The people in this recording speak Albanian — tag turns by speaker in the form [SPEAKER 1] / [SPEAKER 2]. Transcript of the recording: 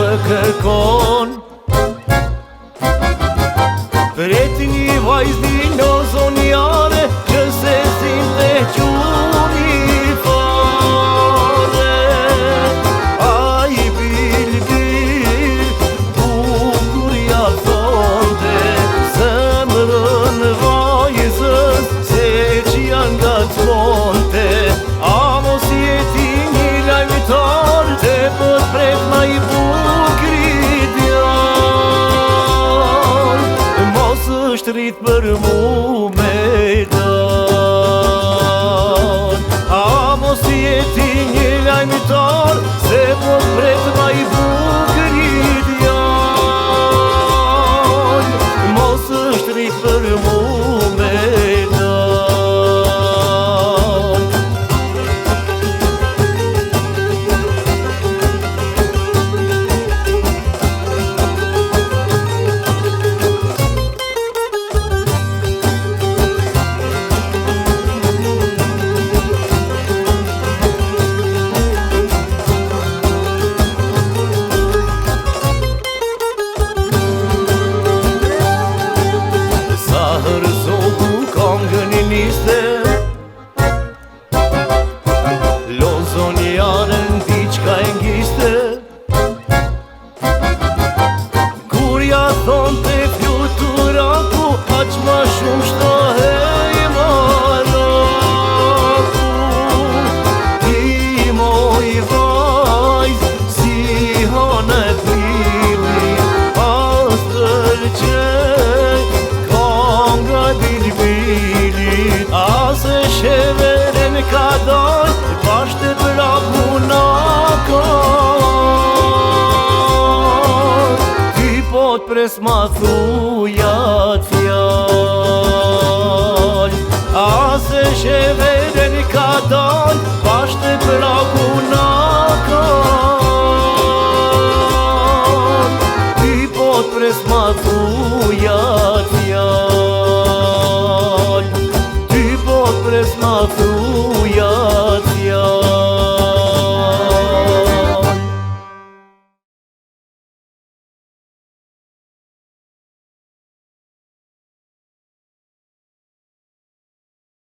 [SPEAKER 1] të kërkon. Preti një vajzdi në zonjare që se zinte quni fare. Ai bilbil bukur ja thonte zemrën vajzës se që janë gacmonte. A mos jeti një lajmitar te për pret ma i bukri djall. Mos është rrit për mu me dal. A mos jeti një lajmitar se për pret ma i bukri djall. Mos është rrit për mu me zonjarën diqka e ngiste. Kur ja thonë të fluturaku, aq ma shumë shtohej maraku. Ti moj vajz, si hanet lili, pas tërqej, kam nga bilbilit. A se sheveren ka dal, bashte prapu nakon. Ty po t'pres ma thujat fjall. A se sheveren ka dal, bashte prapu nakon. Ty po t'pres ma thujat fjall. Ty po t'pres ma thujat